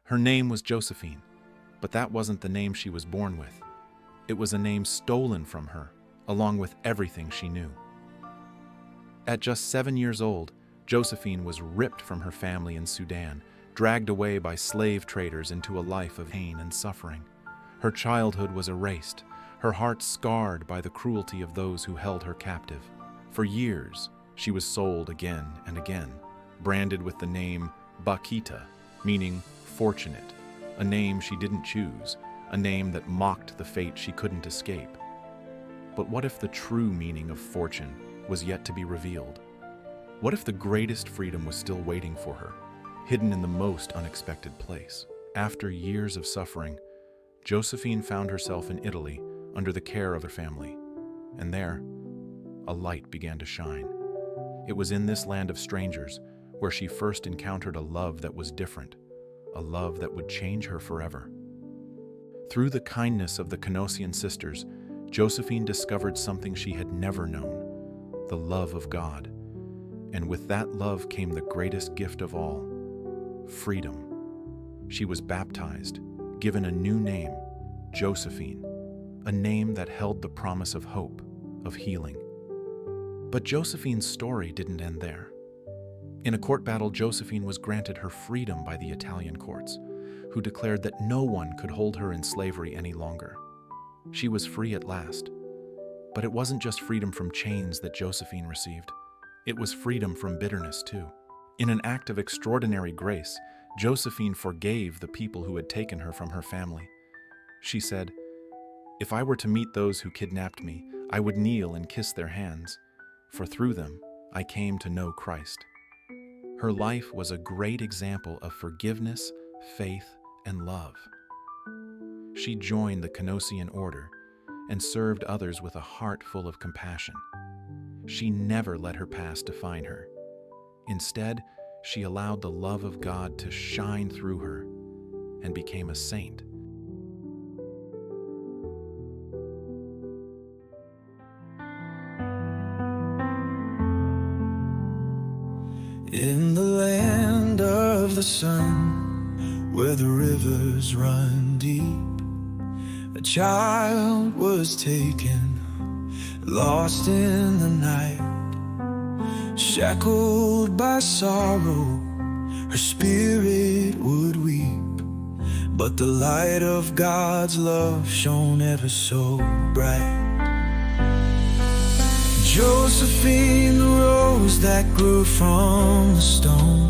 Her name was Josephine, but that wasn't the name she was born with. It was a name stolen from her, along with everything she knew. At just 7 years old, Josephine was ripped from her family in Sudan, dragged away by slave traders into a life of pain and suffering. Her childhood was erased, her heart scarred by the cruelty of those who held her captive. For years, she was sold again and again, branded with the name Bakhita, meaning fortunate, a name she didn't choose, a name that mocked the fate she couldn't escape. But what if the true meaning of fortune was yet to be revealed? What if the greatest freedom was still waiting for her, hidden in the most unexpected place? After years of suffering, Josephine found herself in Italy under the care of her family, and there, a light began to shine. It was in this land of strangers where she first encountered a love that was different, a love that would change her forever. Through the kindness of the Canossian sisters, Josephine discovered something she had never known, the love of God. And with that love came the greatest gift of all, freedom. She was baptized, given a new name, Josephine, a name that held the promise of hope, of healing. But Josephine's story didn't end there. In a court battle, Josephine was granted her freedom by the Italian courts, who declared that no one could hold her in slavery any longer. She was free at last. But it wasn't just freedom from chains that Josephine received. It was freedom from bitterness too. In an act of extraordinary grace, Josephine forgave the people who had taken her from her family. She said, "If I were to meet those who kidnapped me, I would kneel and kiss their hands, for through them I came to know Christ." Her life was a great example of forgiveness, faith, and love. She joined the Canossian order and served others with a heart full of compassion. She never let her past define her. Instead, she allowed the love of God to shine through her and became a saint. In the land of the sun, where the rivers run deep, a child was taken, lost in the night. Shackled by sorrow, her spirit would weep, but the light of God's love shone ever so bright. Josephine, the rose that grew from the stone,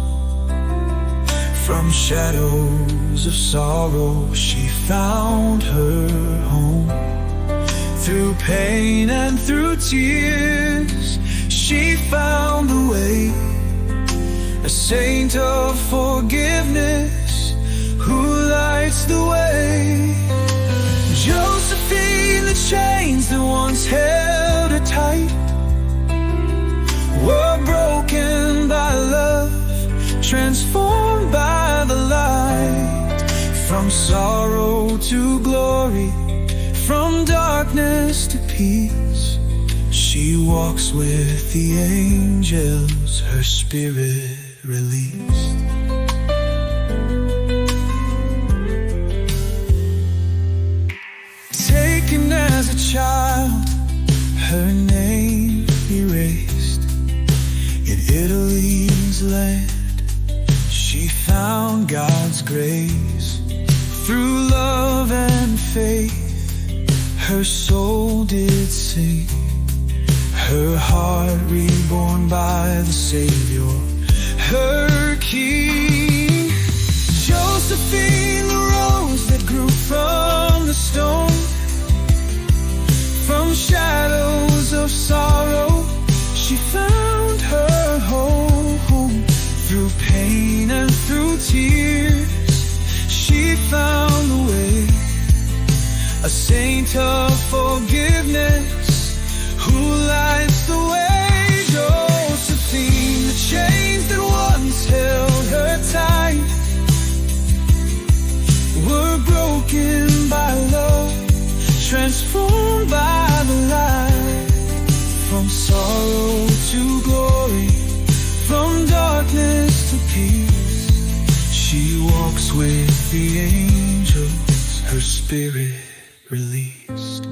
from shadows of sorrow she found her home. Through pain and through tears she found the way, a saint of forgiveness who lights the way. Josephine, the chains that once held her tight were broken by love, transformed by the light. From sorrow to glory, from darkness to peace, she walks with the angels, her spirit released. Taken as a child, her name erased. In Italy's land, she found God's grace. Through love and faith, her soul did sing, her heart reborn by the Savior, her King. Josephine, the rose that grew from the stone, from shadows of sorrow she found her home. Through pain and through tears she found the way, a saint of forgiveness who lights the way. Josephine, the chains that once held her tight were broken by love, transformed by the light. From sorrow to glory, from darkness to peace, she walks with the angels her spirit released.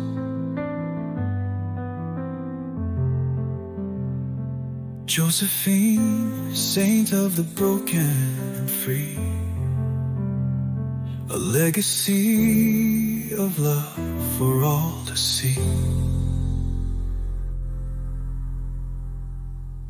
Josephine, saint of the broken and free, a legacy of love for all to see.